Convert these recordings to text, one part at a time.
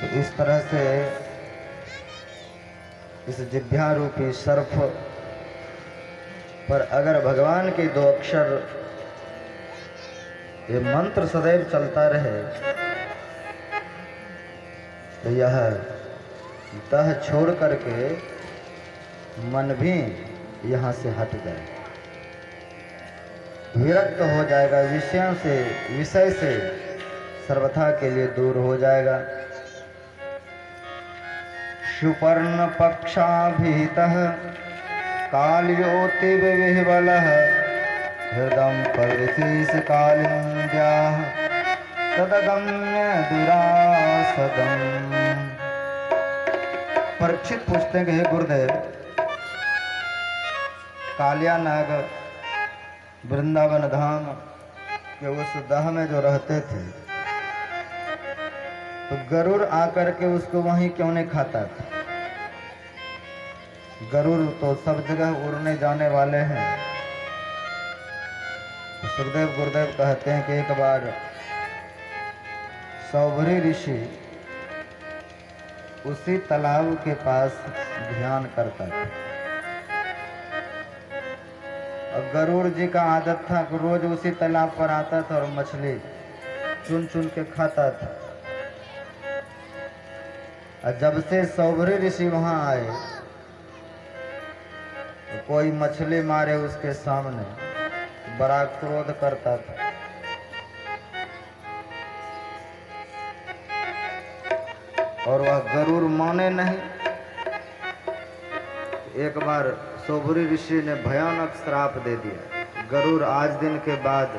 तो इस तरह से इस जिह्वा रूपी सर्फ पर अगर भगवान के दो अक्षर ये मंत्र सदैव चलता रहे तो यह तह छोड़ करके मन भी यहाँ से हट जाए, विरक्त हो जाएगा, विषयों से विषय से सर्वथा के लिए दूर हो जाएगा। सुपर्ण पक्षाभिहितः कालयोतिव विह्वलः हृदं परविशेष कालिन्द्याः तदगम्य दुरासदम्। परीक्षित पूछते हैं कि हे गुरुदेव, कालिया नाग वृंदावन धाम के उस दह में जो रहते थे तो गरुड़ आकर के उसको वहीं क्यों नहीं खाता था? गरुड़ तो सब जगह उड़ने जाने वाले हैं। तो सुखदेव गुरुदेव कहते हैं कि एक बार सौभरी ऋषि उसी तालाब के पास ध्यान करता था और गरुड़ जी का आदत था कि रोज उसी तालाब पर आता था और मछली चुन चुन के खाता था। और जब से सौभरी ऋषि वहां आए तो कोई मछली मारे उसके सामने बड़ा क्रोध करता था। और वह गरुड़ माने नहीं। एक बार सौभरी ऋषि ने भयानक श्राप दे दिया, गरुड़ आज दिन के बाद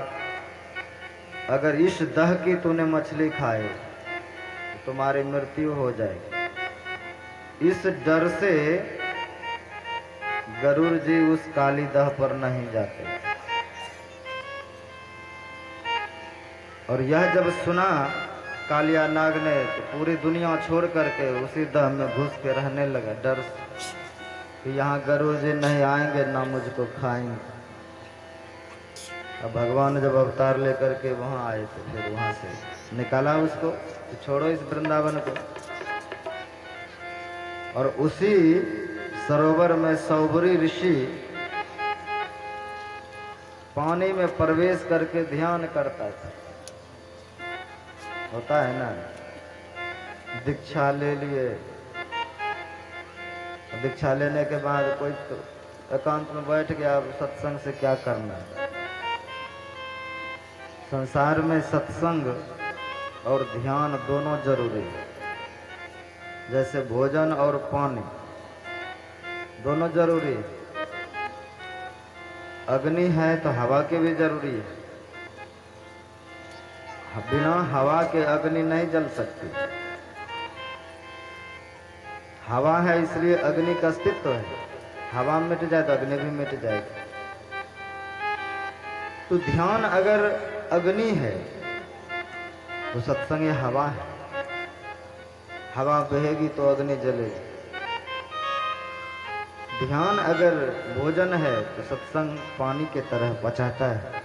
अगर इस दह की तूने मछली खाए तो तुम्हारी मृत्यु हो जाएगी। इस डर से गरुड़ जी उस काली दह पर नहीं जाते। और यह जब सुना कालिया नाग ने तो पूरी दुनिया छोड़ करके उसी दह में घुस के रहने लगा, डर से कि यहाँ गरुड़ जी नहीं आएंगे ना मुझको खाएंगे। अब भगवान जब अवतार लेकर के वहाँ आए तो फिर वहाँ से निकाला उसको कि छोड़ो इस वृंदावन को। और उसी सरोवर में सौभरी ऋषि पानी में प्रवेश करके ध्यान करता था। होता है ना, दीक्षा ले लिए, दीक्षा लेने के बाद कोई तो एकांत में बैठ गया, अब सत्संग से क्या करना है। संसार में सत्संग और ध्यान दोनों जरूरी है। जैसे भोजन और पानी दोनों जरूरी है। अग्नि है तो हवा की भी जरूरी है। बिना हवा के अग्नि नहीं जल सकती। हवा है इसलिए अग्नि का अस्तित्व है। हवा मिट जाए तो अग्नि भी मिट जाएगी। तो ध्यान अगर अग्नि है तो सत्संग हवा है। हवा बहेगी तो अग्नि जलेगी। ध्यान अगर भोजन है तो सत्संग पानी के तरह बचाता है।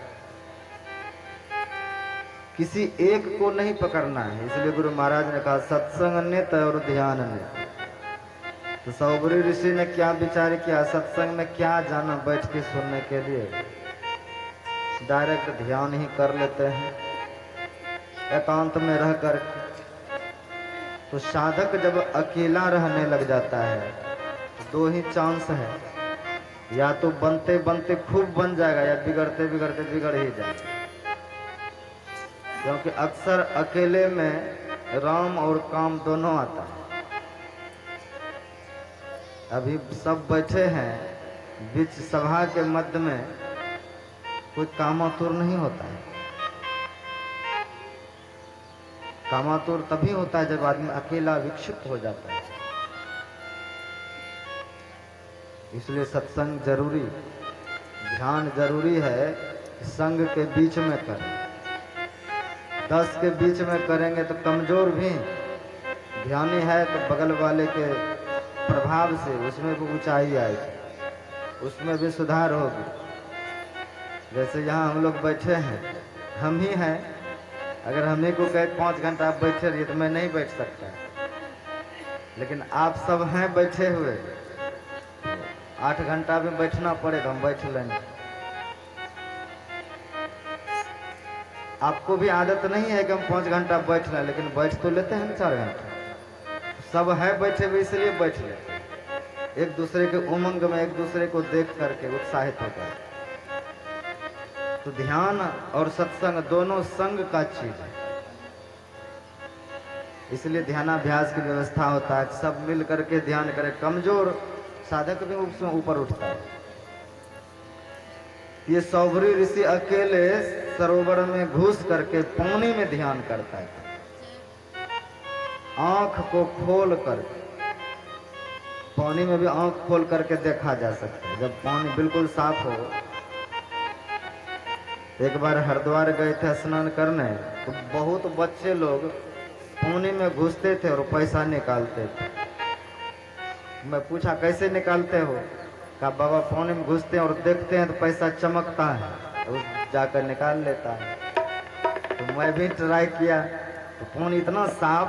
किसी एक को नहीं पकड़ना है। इसलिए गुरु महाराज ने कहा सत्संग नित और ध्यान नित। तो सौभरी ऋषि ने क्या विचार किया, सत्संग में क्या जाना बैठ के सुनने के लिए, डायरेक्ट ध्यान ही कर लेते हैं एकांत में रह कर। तो साधक जब अकेला रहने लग जाता है तो दो ही चांस है, या तो बनते बनते खूब बन जाएगा या बिगड़ते बिगड़ते बिगड़ ही जाएगा। क्योंकि अक्सर अकेले में राम और काम दोनों आता है। अभी सब बैठे हैं बीच सभा के मध्य में, कोई कामातुर नहीं होता है। कामातुर तभी होता है जब आदमी अकेला विक्षिप्त हो जाता है। इसलिए सत्संग जरूरी, ध्यान जरूरी है। संग के बीच में करें। 10 के बीच में करेंगे तो कमजोर भी ध्यानी है तो बगल वाले के प्रभाव से उसमें भी ऊंचाई आएगी, उसमें भी सुधार होगी। जैसे यहाँ हम लोग बैठे हैं, हम ही हैं। अगर हम ही को कहे 5 घंटा आप बैठे रहिए तो मैं नहीं बैठ सकता। लेकिन आप सब हैं बैठे हुए, 8 घंटा भी बैठना पड़े तो हम बैठ लेंगे। आपको भी आदत नहीं है कि हम 5 घंटा बैठ लें, लेकिन बैठ तो लेते हैं 4 घंटा। सब है बैठे हुए इसलिए बैठ लेते हैं, एक दूसरे के उमंग में एक दूसरे को देख करके उत्साहित होता है। तो ध्यान और सत्संग दोनों संग का चीज है, इसलिए ध्यानाभ्यास की व्यवस्था होता है, सब मिल करके ध्यान करे। कमजोर साधक भी उसमें ऊपर उठता है। ये सौभरी ऋषि अकेले सरोवर में घुस करके पानी में ध्यान करता है, आंख को खोल कर। पानी में भी आंख खोल करके देखा जा सकता है जब पानी बिल्कुल साफ हो। एक बार हरिद्वार गए थे स्नान करने, तो बहुत बच्चे लोग पानी में घुसते थे और पैसा निकालते थे। मैं पूछा कैसे निकालते हो? कहा बाबा पानी में घुसते हैं और देखते हैं तो पैसा चमकता है, तो जाकर निकाल लेता है। तो मैं भी ट्राई किया, तो पानी इतना साफ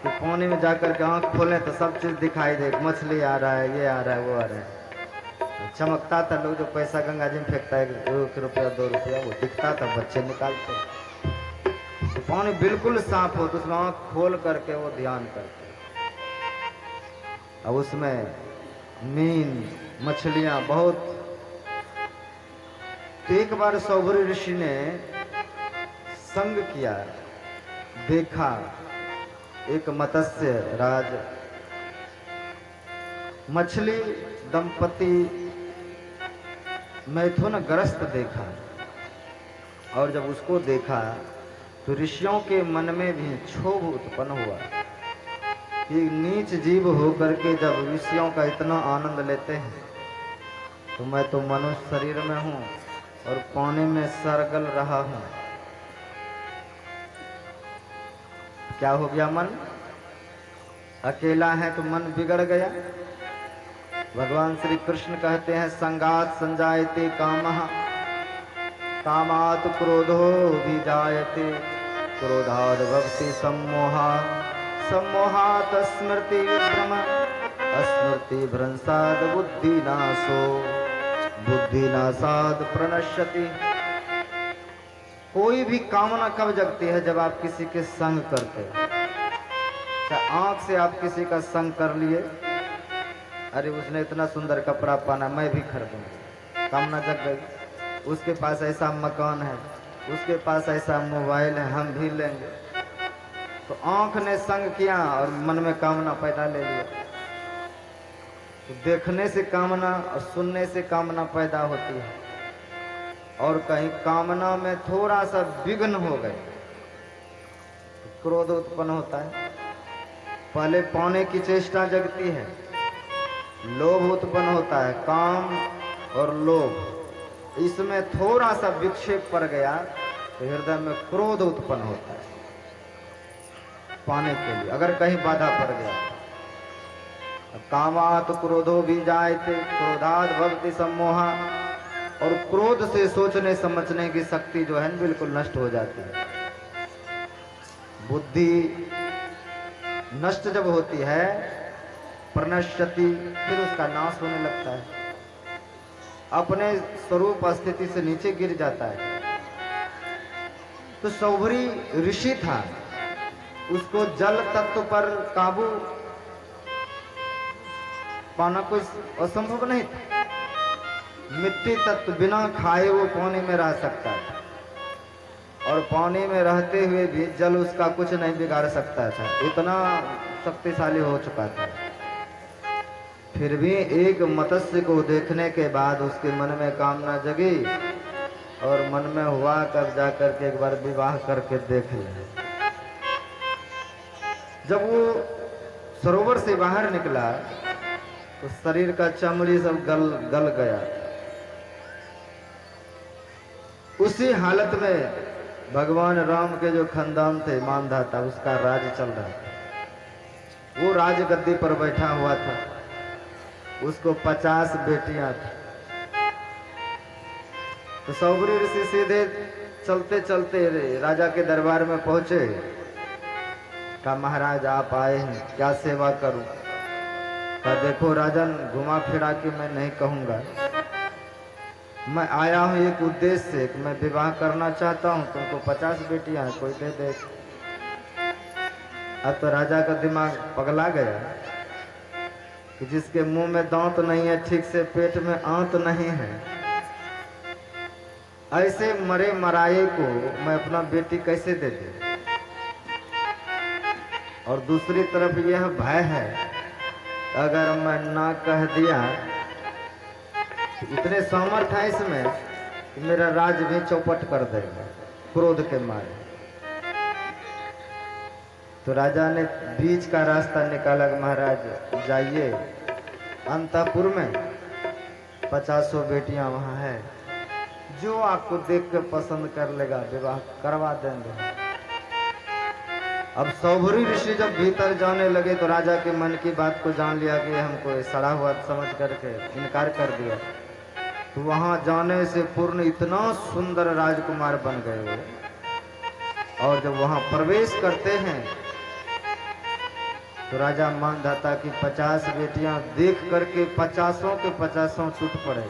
कि पानी में जाकर के आँख खोलें तो सब चीज़ दिखाई दे, मछली आ रहा है, ये आ रहा है, वो आ रहा है, चमकता था। लोग जो पैसा गंगा जी में फेंकता है 1 रुपया 2 रुपया, वो दिखता था, बच्चे निकालते। तो पानी बिल्कुल साफ हो तो उसमें आँख खोल करके वो ध्यान करते। अब उसमें मीन मछलियां बहुत। तो एक बार सौभरी ऋषि ने संग किया, देखा एक मत्स्य राज मछली दंपति मैथुन ग्रस्त देखा। और जब उसको देखा तो ऋषियों के मन में भी क्षोभ उत्पन्न हुआ कि नीच जीव होकर के जब ऋषियों का इतना आनंद लेते हैं, तो मैं तो मनुष्य शरीर में हूँ और पानी में सरगल रहा हूँ। क्या हो गया? मन अकेला है तो मन बिगड़ गया। भगवान श्री कृष्ण कहते हैं संगात संजायते कामः, कामात् क्रोधो विजायते, क्रोधाद् भवति सम्मोहा, सम्मोहात् स्मृति विभ्रम, स्मृति भ्रंशात् बुद्धिनाशो, बुद्धिनाशात् प्रणश्यति। कोई भी कामना कब जगती है? जब आप किसी के संग करते हो। आंख से आप किसी का संग कर लिए, अरे उसने इतना सुंदर कपड़ा पहना, मैं भी खरीदूंगा, कामना जग गई। उसके पास ऐसा मकान है, उसके पास ऐसा मोबाइल है, हम भी लेंगे। तो आंख ने संग किया और मन में कामना पैदा ले लिया। तो देखने से कामना और सुनने से कामना पैदा होती है, और कहीं कामना में थोड़ा सा विघ्न हो गए तो क्रोध उत्पन्न होता है। पहले पाने की चेष्टा जगती है, लोभ उत्पन्न होता है, काम और लोभ, इसमें थोड़ा सा विक्षेप पड़ गया तो हृदय में क्रोध उत्पन्न होता है पाने के लिए, अगर कहीं बाधा पड़ गया। कामात् क्रोधो भी जायते, क्रोधाद् भवति सम्मोहा। और क्रोध से सोचने समझने की शक्ति जो है बिल्कुल नष्ट हो जाती है। बुद्धि नष्ट जब होती है, प्रणश्यति, फिर उसका नाश होने लगता है, अपने स्वरूप स्थिति से नीचे गिर जाता है। तो सौभरी ऋषि था, उसको जल तत्व पर काबू पाना कोई असंभव नहीं था। मिट्टी तत्व बिना खाए वो पानी में रह सकता था, और पानी में रहते हुए भी जल उसका कुछ नहीं बिगाड़ सकता था, इतना शक्तिशाली हो चुका था। फिर भी एक मत्स्य को देखने के बाद उसके मन में कामना जगी, और मन में हुआ कब जाकर के एक बार विवाह करके देख ले। जब वो सरोवर से बाहर निकला तो शरीर का चमड़ी सब गल गया। उसी हालत में भगवान राम के जो खानदान थे, मानधाता, उसका राज चल रहा था। वो राज गद्दी पर बैठा हुआ था, उसको 50 बेटियां थी। तो सौभरी ऋषि सीधे चलते चलते राजा के दरबार में पहुंचे कहा महाराज आप आए हैं, क्या सेवा करूं? कहा देखो राजन, घुमा फिरा के मैं नहीं कहूंगा, मैं आया हूं एक उद्देश्य से कि मैं विवाह करना चाहता हूं, तुमको 50 बेटियां हैं, कोई दे दे। अब तो राजा का दिमाग पगला गया कि जिसके मुंह में दांत नहीं है, ठीक से पेट में आंत नहीं है, ऐसे मरे मराए को मैं अपना बेटी कैसे दे दे? और दूसरी तरफ यह भय है, अगर मैं ना कह दिया तो इतने सामर्थ है इसमें कि मेरा राज भी चौपट कर देगा क्रोध के मारे। तो राजा ने बीच का रास्ता निकाला कि महाराज जाइए अंतपुर में 50 बेटियां वहां है, जो आपको देख के पसंद कर लेगा विवाह करवा देंगे। अब सौभरी ऋषि जब भीतर जाने लगे तो राजा के मन की बात को जान लिया कि हमको सड़ा हुआ समझ करके इनकार कर दिया। तो वहां जाने से पूर्ण इतना सुंदर राजकुमार बन गए वो। और जब वहां प्रवेश करते हैं तो राजा मानदाता की 50 बेटियां देख करके 50 के 50 टूट पड़े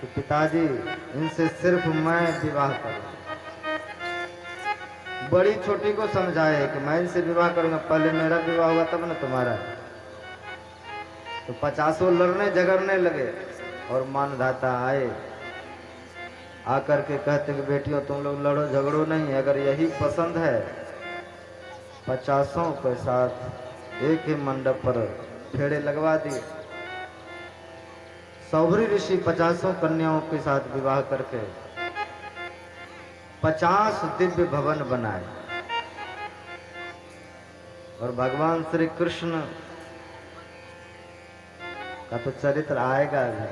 कि पिताजी इनसे सिर्फ मैं विवाह करूं। बड़ी छोटी को समझाए कि मैं इनसे विवाह करूंगा, पहले मेरा विवाह होगा तब ना तुम्हारा। तो 50 लड़ने झगड़ने लगे और मानदाता आए, आकर के कहते कि बेटियों तुम लोग लड़ो झगड़ो नहीं, अगर यही पसंद है 50 के साथ एक ही मंडप पर फेरे लगवा दिए। सौभरी ऋषि 50 कन्याओं के साथ विवाह करके 50 दिव्य भवन बनाए। और भगवान श्री कृष्ण का तो चरित्र आएगा अभी,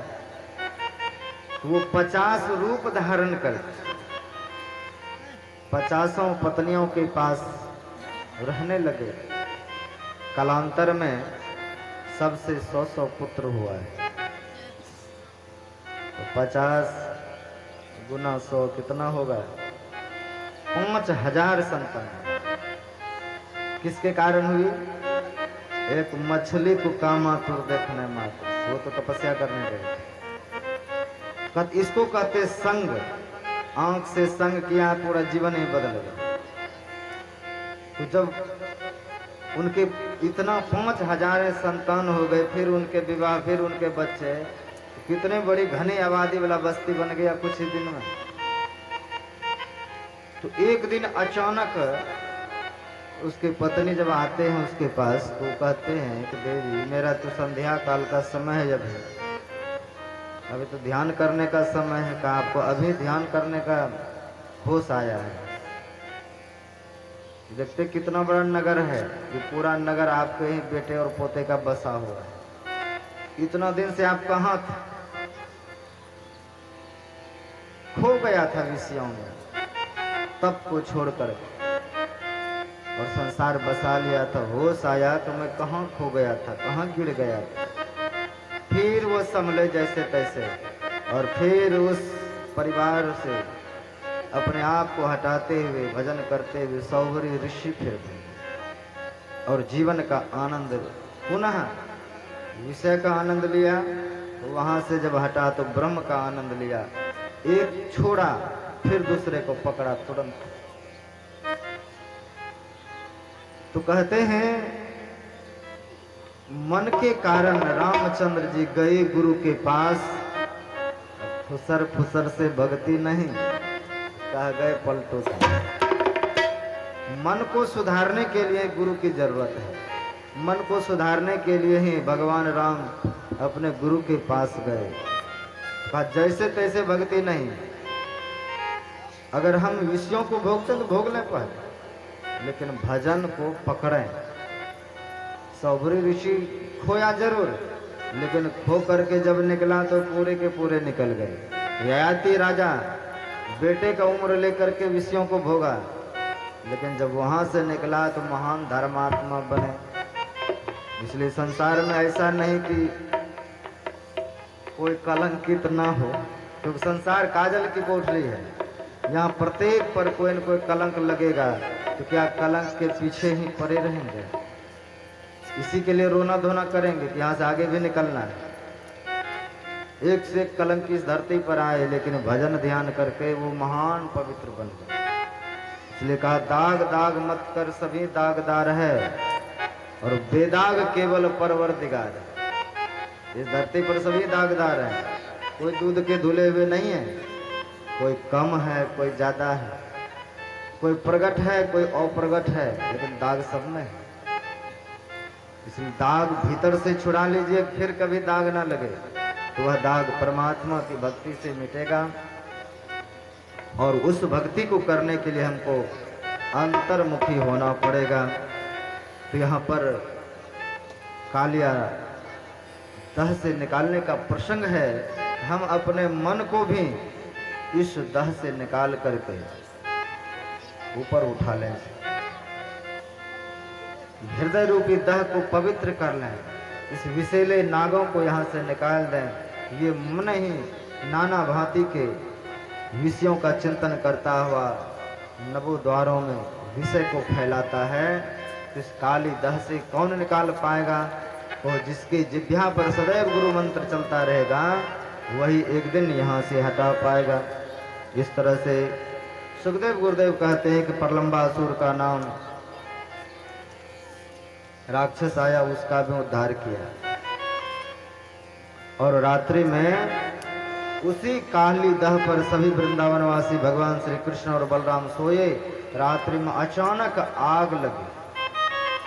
वो 50 रूप धारण कर 50 पत्नियों के पास रहने लगे। कालांतर में सबसे 100 पुत्र हुआ है। तो 50 गुना 100 कितना होगा? 5000 संतान। किसके कारण हुई? एक मछली को कामातुर देखने मात्र, वो तो तपस्या करने गए। इसको कहते संग, आंख से संग किया पूरा जीवन ही बदल गया। तो जब उनके इतना 5000 संतान हो गए, फिर उनके विवाह, फिर उनके बच्चे, कितने बड़ी घनी आबादी वाला बस्ती बन गया कुछ ही दिन में। तो एक दिन अचानक उसके पत्नी जब आते हैं उसके पास तो कहते हैं कि देवी मेरा तो संध्या काल का समय है, अभी तो ध्यान करने का समय है। कहा आपको अभी ध्यान करने का होश आया है? देखते कितना बड़ा नगर है, ये पूरा नगर आपके ही बेटे और पोते का बसा हुआ है। इतना दिन से आप कहाँ थे? खो गया था विषयों में, तब को छोड़कर और संसार बसा लिया था। होश आया तो मैं कहाँ खो गया था, कहाँ गिर गया था। फिर वो संभले जैसे तैसे और फिर उस परिवार से अपने आप को हटाते हुए भजन करते हुए सौभरी ऋषि फिर गए और जीवन का आनंद पुनः विषय का आनंद लिया। तो वहां से जब हटा तो ब्रह्म का आनंद लिया। एक छोड़ा फिर दूसरे को पकड़ा तुरंत। तो कहते हैं मन के कारण रामचंद्र जी गए गुरु के पास, फुसर फुसर से भक्ति नहीं, कह गए पलटो से। मन को सुधारने के लिए गुरु की जरूरत है। मन को सुधारने के लिए ही भगवान राम अपने गुरु के पास गए। कहा जैसे तैसे भक्ति नहीं, अगर हम विषयों को भोगते तो भोग लें पहले, लेकिन भजन को पकड़ें। सौभरी ऋषि खोया जरूर, लेकिन खो करके जब निकला तो पूरे के पूरे निकल गए। ययाति राजा बेटे का उम्र लेकर के विषयों को भोगा, लेकिन जब वहां से निकला तो महान धर्मात्मा बने। इसलिए संसार में ऐसा नहीं कि कोई कलंकित ना हो, क्योंकि संसार काजल की कोठरी है। यहाँ प्रत्येक पर कोई न कोई कलंक लगेगा। तो क्या कलंक के पीछे ही पड़े रहेंगे? इसी के लिए रोना धोना करेंगे कि यहाँ से आगे भी निकलना है। एक से एक कलंक इस धरती पर आए, लेकिन भजन ध्यान करके वो महान पवित्र बन गए। इसलिए कहा दाग दाग मत कर, सभी दागदार है और बेदाग केवल परवरदिगार। इस धरती पर सभी दागदार हैं, कोई दूध के धुले हुए नहीं है। कोई कम है, कोई ज्यादा है, कोई प्रगट है, कोई अप्रगट है, लेकिन दाग सब में है। इसलिए दाग भीतर से छुड़ा लीजिए, फिर कभी दाग ना लगे, तो वह दाग परमात्मा की भक्ति से मिटेगा। और उस भक्ति को करने के लिए हमको अंतर्मुखी होना पड़ेगा। तो यहाँ पर कालिया दह से निकालने का प्रसंग है। हम अपने मन को भी इस दह से निकाल करके ऊपर उठा लें, हृदय रूपी दह को पवित्र कर लें, इस विषैले नागों को यहाँ से निकाल दें। ये मन ही नाना भांति के विषयों का चिंतन करता हुआ नवों द्वारों में विषय को फैलाता है। तो इस काली दह से कौन निकाल पाएगा? और जिसकी जिह्वा पर सदैव गुरु मंत्र चलता रहेगा, वही एक दिन यहाँ से हटा पाएगा। इस तरह से सुखदेव गुरुदेव कहते हैं कि प्रलंबासुर का नाम राक्षस आया, उसका भी उद्धार किया। और रात्रि में उसी काली दह पर सभी वृंदावनवासी भगवान श्री कृष्ण और बलराम सोए। रात्रि में अचानक आग लगी,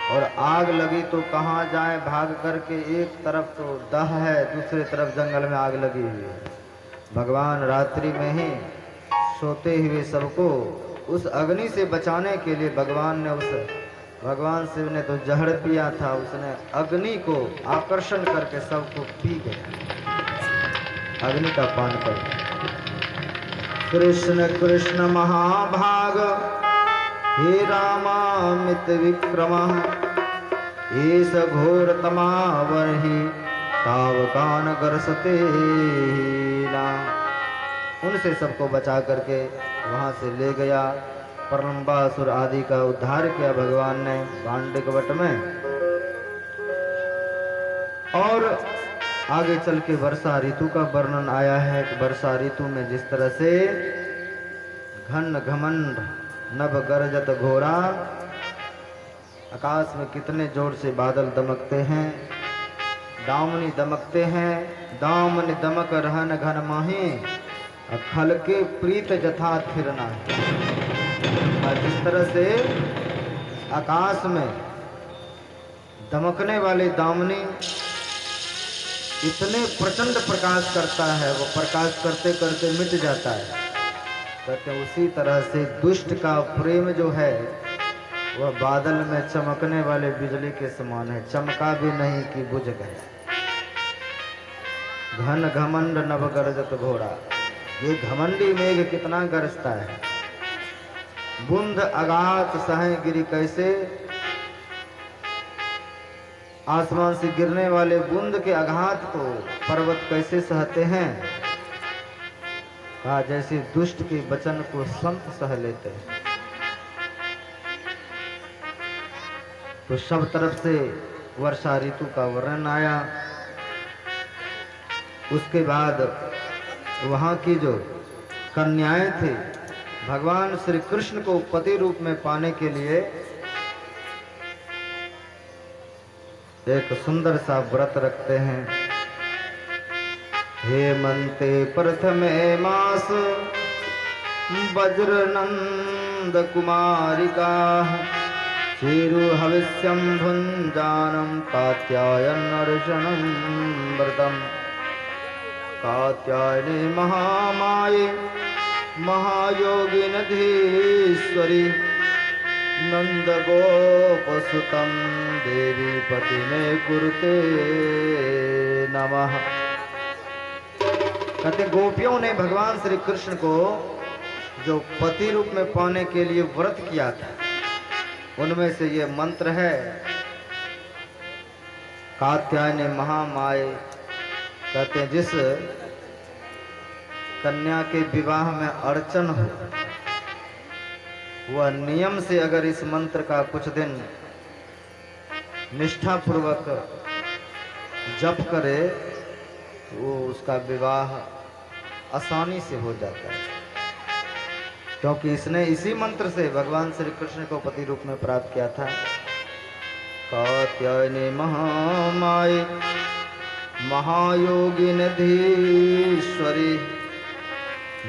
और आग लगी तो कहाँ जाए भाग करके? एक तरफ तो दह है, दूसरी तरफ जंगल में आग लगी हुई है। भगवान रात्रि में ही सोते हुए सबको उस अग्नि से बचाने के लिए भगवान शिव ने तो जहर पिया था, उसने अग्नि को आकर्षण करके सबको पी गया, अग्नि का पान कर। कृष्ण कृष्ण महाभाग हे रामामित विक्रम, एस घोर तमावरहि तावकान गरसते ना। उनसे सबको बचा करके वहां से ले गया। प्रलंबासुर आदि का उद्धार किया भगवान ने पांडव वट में। और आगे चल के वर्षा ऋतु का वर्णन आया है कि वर्षा ऋतु में जिस तरह से घन घमंड नभ गरजत घोरा, आकाश में कितने जोर से बादल दमकते हैं, दामनी दमकते हैं, दामन दमक रहन घन माही, खल के प्रीत जथा थिरना। जिस तरह से आकाश में दमकने वाले दामनी इतने प्रचंड प्रकाश करता है, वो प्रकाश करते करते मिट जाता है। कहते उसी तरह से दुष्ट का प्रेम जो है वह बादल में चमकने वाले बिजली के समान है, चमका भी नहीं कि बुझ गया। घन घमंड नभ गरजत घोड़ा, ये घमंडी मेघ कितना गरजता है। बुंद अगात सहे गिरी, कैसे आसमान से गिरने वाले बूंद के आघात को पर्वत कैसे सहते हैं। कहा जैसे दुष्ट के वचन को संत सह लेते हैं। तो सब तरफ से वर्षा ऋतु का वर्णन आया। उसके बाद वहां की जो कन्याएं थी, भगवान श्री कृष्ण को पति रूप में पाने के लिए एक सुंदर सा व्रत रखते हैं। हेमंते प्रथमे मास वज्रनंद कुमारिका, चेरु हविष्यम भुंजानम कात्यायन अर्षणम व्रतम। कात्यायनी महामाये महायोगिनधीश्वरी, नंद गोपसुतम देवी पति में कुरुते नमः। कहते गोपियों ने भगवान श्री कृष्ण को जो पति रूप में पाने के लिए व्रत किया था, उनमें से ये मंत्र है। कात्यायनी महामाये, कहते हैं जिस कन्या के विवाह में अर्चन हो, वह नियम से अगर इस मंत्र का कुछ दिन निष्ठापूर्वक जप करे तो वो उसका विवाह आसानी से हो जाता है, क्योंकि इसने इसी मंत्र से भगवान श्री कृष्ण को पति रूप में प्राप्त किया था। कात्यायनी महामाई महायोगिन धीश्वरी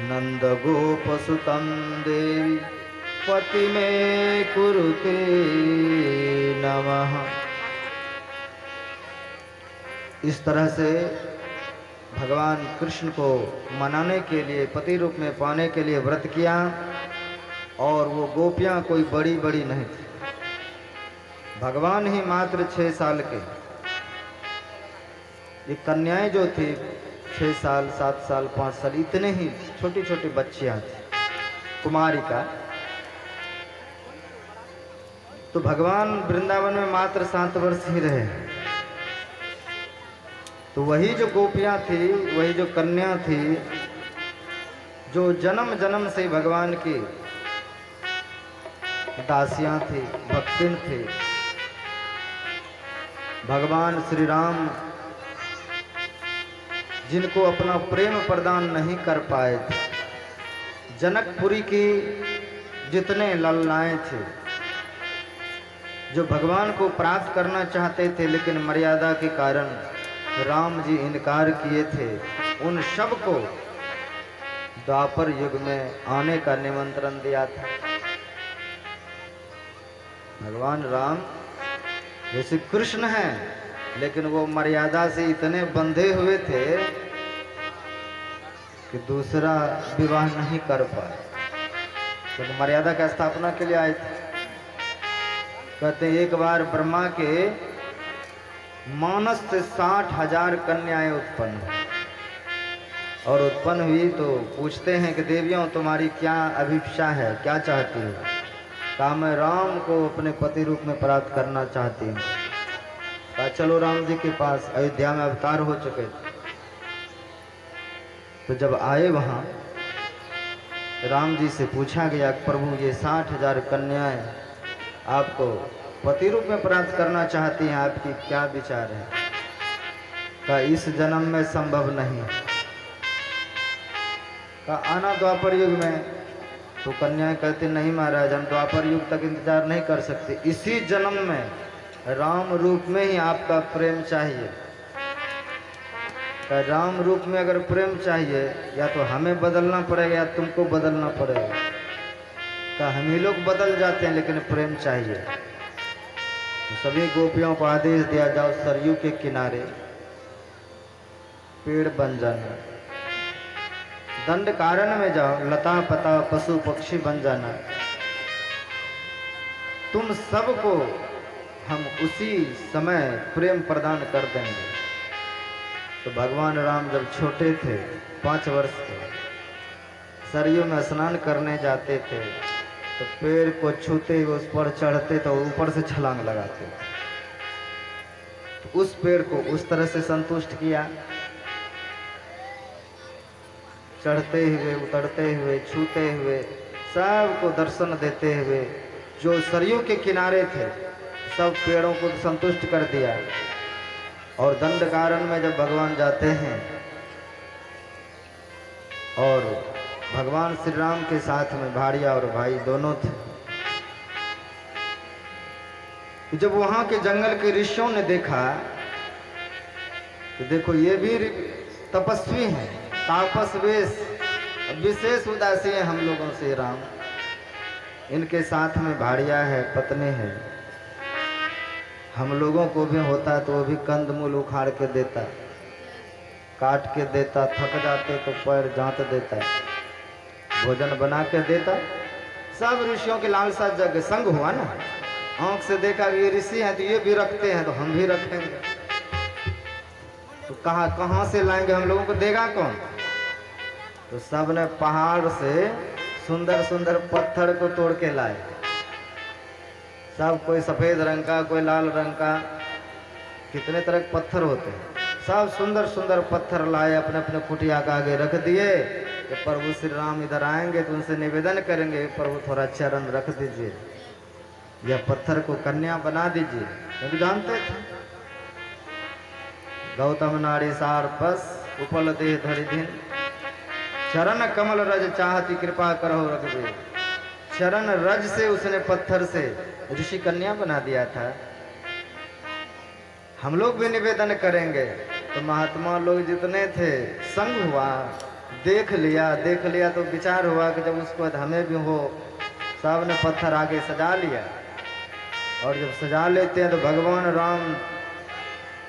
नंद गोपसुतं देवी पति में कुरुते नमः। इस तरह से भगवान कृष्ण को मनाने के लिए, पति रूप में पाने के लिए व्रत किया। और वो गोपियां कोई बड़ी बड़ी नहीं थी, भगवान ही मात्र 6 साल के। ये कन्याएं जो थी 6 साल 7 साल 5 साल इतने ही छोटी छोटी बच्चियां थी, कुमारिका। तो भगवान वृंदावन में मात्र 7 वर्ष ही रहे। तो वही जो गोपियां थी, वही जो कन्या थी, जो जन्म जन्म से भगवान की दासियां थी, भक्तिन थी, भगवान श्री राम जिनको अपना प्रेम प्रदान नहीं कर पाए थे, जनकपुरी की जितने ललनाएं थे, जो भगवान को प्राप्त करना चाहते थे लेकिन मर्यादा के कारण राम जी इनकार किए थे, उन सब को द्वापर युग में आने का निमंत्रण दिया था। भगवान राम जैसे कृष्ण हैं, लेकिन वो मर्यादा से इतने बंधे हुए थे कि दूसरा विवाह नहीं कर पाए, तो मर्यादा का स्थापना के लिए आए थे। कहते एक बार ब्रह्मा के मानस से 60,000 कन्याएं उत्पन्न हुई, और उत्पन्न हुई तो पूछते हैं कि देवियों तुम्हारी क्या अभिप्सा है, क्या चाहती हो? कहा मैं राम को अपने पति रूप में प्राप्त करना चाहती हूँ। कहा चलो राम जी के पास, अयोध्या में अवतार हो चुके थे। तो जब आए वहाँ राम जी से पूछा गया प्रभु ये 60,000 कन्याएं आपको पति रूप में प्राप्त करना चाहती हैं, आपकी क्या विचार है? का इस जन्म में संभव नहीं। का आना द्वापर युग में। तो कन्याएं कहते नहीं महाराज, हम द्वापर युग तक इंतजार नहीं कर सकते, इसी जन्म में राम रूप में ही आपका प्रेम चाहिए। का राम रूप में अगर प्रेम चाहिए, या तो हमें बदलना पड़ेगा या तुमको बदलना पड़ेगा। का हम ही लोग बदल जाते हैं, लेकिन प्रेम चाहिए। सभी गोपियों को आदेश दिया जाओ सरयू के किनारे पेड़ बन जाना, दंड कारण में जाओ लता पता पशु पक्षी बन जाना, तुम सबको हम उसी समय प्रेम प्रदान कर देंगे। तो भगवान राम जब छोटे थे 5 वर्ष के, सरयू में स्नान करने जाते थे, तो पेड़ को छूते उस पर चढ़ते तो ऊपर से छलांग लगाते। तो उस पेड़ को उस तरह से संतुष्ट किया, चढ़ते हुए उतरते हुए छूते हुए सबको दर्शन देते हुए, जो सरयू के किनारे थे सब पेड़ों को संतुष्ट कर दिया। और दंड कारण में जब भगवान जाते हैं, और भगवान श्री राम के साथ में भाड़िया और भाई दोनों थे, जब वहां के जंगल के ऋषियों ने देखा तो देखो ये भी तपस्वी हैं, तापस वेश, विशेष उदासी है हम लोगों से राम, इनके साथ में भाड़िया है, पत्नी है। हम लोगों को भी होता तो वो भी कंदमूल उखाड़ के देता, काट के देता, थक जाते तो पैर जांत देता, भोजन बना के देता। सब ऋषियों की लालसा जग संग हुआ ना, आंख से देखा कि ये ऋषि हैं तो ये भी रखते हैं तो हम भी रखेंगे। तो कहाँ से लाएंगे, हम लोगों को देगा कौन? तो सब ने पहाड़ से सुंदर सुंदर पत्थर को तोड़ के लाए, सब कोई सफेद रंग का, कोई लाल रंग का, कितने तरह के पत्थर होते हैं, सब सुंदर सुंदर पत्थर लाए, अपने अपने कुटिया के आगे रख दिए कि प्रभु श्री राम इधर आएंगे तो उनसे निवेदन करेंगे, प्रभु थोड़ा चरण रख दीजिए, यह पत्थर को कन्या बना दीजिए। क्योंकि जानते थे गौतम नारी सार पस उपल देह धरि दिन, चरण कमल रज चाहती कृपा करो रघुवीर। चरण रज से उसने पत्थर से ऋषि कन्या बना दिया था। हम लोग भी निवेदन करेंगे तो महात्मा लोग जितने थे संग हुआ, देख लिया तो विचार हुआ कि जब उसको हमें भी हो, सब ने पत्थर आगे सजा लिया। और जब सजा लेते हैं तो भगवान राम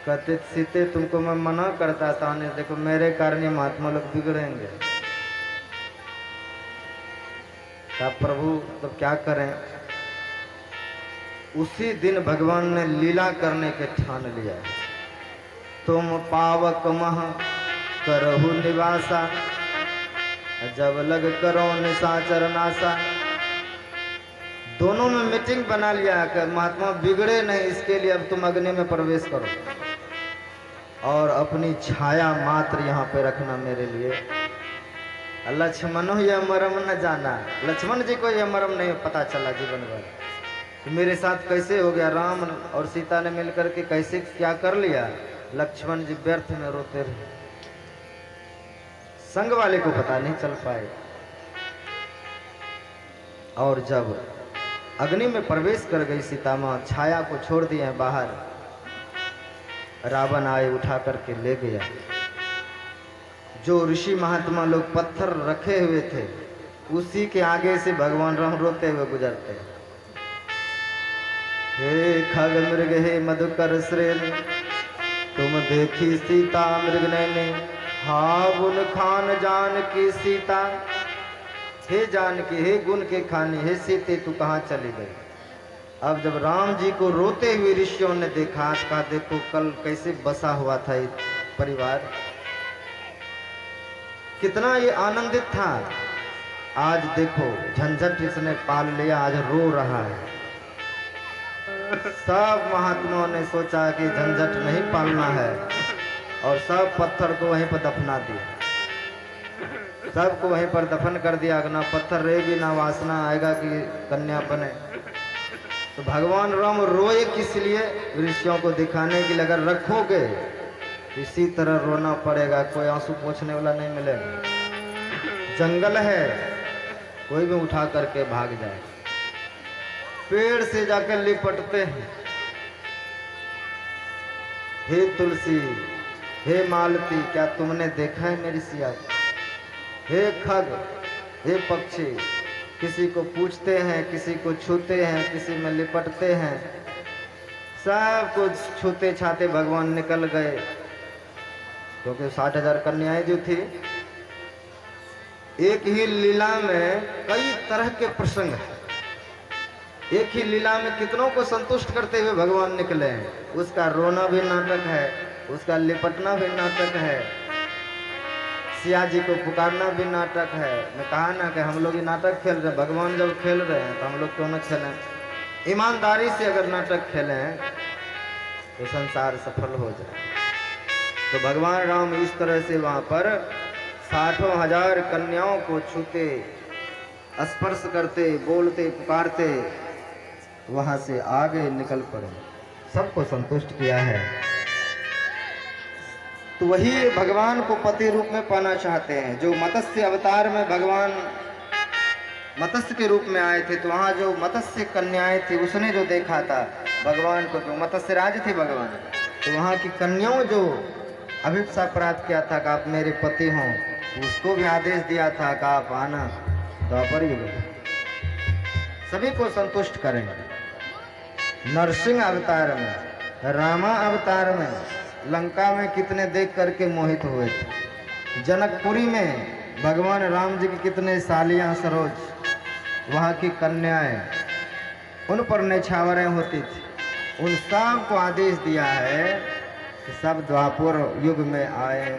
कहते सीते तुमको मैं मना करता था, नहीं देखो मेरे कारण ये महात्मा लोग बिगड़ेंगे। तब प्रभु तो क्या करें, उसी दिन भगवान ने लीला करने के ठान लिया। तुम पावक मह करहु निवासा, जब लग करो निशाचर नासा। दोनों में मीटिंग बना लिया कि महात्मा बिगड़े नहीं, इसके लिए अब तुम अग्नि में प्रवेश करो और अपनी छाया मात्र यहाँ पे रखना मेरे लिए। लक्ष्मण यह मरम न जाना, लक्ष्मण जी को यह मरम नहीं पता चला जीवन भर तो मेरे साथ कैसे हो गया, राम और सीता ने मिलकर के कैसे क्या कर लिया। लक्ष्मण जी व्यर्थ में रोते रहे, संग वाले को पता नहीं चल पाए। और जब अग्नि में प्रवेश कर गई सीता माँ, छाया को छोड़ दिए बाहर, रावण आए उठा करके ले गया। जो ऋषि महात्मा लोग पत्थर रखे हुए थे उसी के आगे से भगवान राम रोते हुए गुजरते। हे खग मृग हे मधुकर श्रेणी, तुम देखी सीता मृग नैने, हाबुन खान जान की सीता। हे जानकी हे गुण के खानी, हे सीते तू कहाँ चली गई। अब जब राम जी को रोते हुए ऋषियों ने देखा, कहा देखो कल कैसे बसा हुआ था ये परिवार, कितना ये आनंदित था। आज देखो झंझट इसने पाल लिया, आज रो रहा है। सब महात्माओं ने सोचा कि झंझट नहीं पालना है और सब पत्थर को वहीं पर दफना दिया, सबको वहीं पर दफन कर दिया। ना पत्थर रहेगी ना वासना आएगा कि कन्या बने। तो भगवान राम रोए किस लिए, ऋषियों को दिखाने के लिए अगर रखोगे इसी तरह रोना पड़ेगा, कोई आंसू पोंछने वाला नहीं मिलेगा। जंगल है, कोई भी उठा करके भाग जाए। पेड़ से जाकर लिपटते हैं, हे तुलसी हे मालती क्या तुमने देखा है मेरी सिया। हे खग हे पक्षी, किसी को पूछते हैं, किसी को छूते हैं, किसी में लिपटते हैं, सब कुछ छूते छाते भगवान निकल गए। क्योंकि 60,000 कन्याएं जो थी, एक ही लीला में कई तरह के प्रसंग हैं। एक ही लीला में कितनों को संतुष्ट करते हुए भगवान निकले हैं। उसका रोना भी नाटक है, उसका लिपटना भी नाटक है, सिया जी को पुकारना भी नाटक है। मैं कहा ना कि हम लोग ये नाटक खेल रहे हैं, भगवान जब खेल रहे हैं तो हम लोग क्यों न खेलें। ईमानदारी से अगर नाटक खेलें तो संसार सफल हो जाए। तो भगवान राम इस तरह से वहाँ पर 60,000 कन्याओं को छूते, स्पर्श करते, बोलते, पुकारते वहाँ से आगे निकल पड़े, सबको संतुष्ट किया है। तो वही भगवान को पति रूप में पाना चाहते हैं। जो मत्स्य अवतार में भगवान मत्स्य के रूप में आए थे, तो वहाँ जो मत्स्य कन्याएं थी उसने जो देखा था भगवान को, जो मत्स्य राज थे भगवान, तो वहाँ की कन्याओं जो अभिप्सा प्राप्त किया था कि आप मेरे पति हों, तो उसको भी आदेश दिया था कि आप आना द्वापर युग में सभी को संतुष्ट करेंगे। नरसिंह अवतार में, रामा अवतार में लंका में कितने देख करके मोहित हुए थे। जनकपुरी में भगवान राम जी की कितने सालियां सरोज, वहाँ की कन्याएं, उन पर निछावरें होती थी। उन सब को आदेश दिया है कि सब द्वापर युग में आए।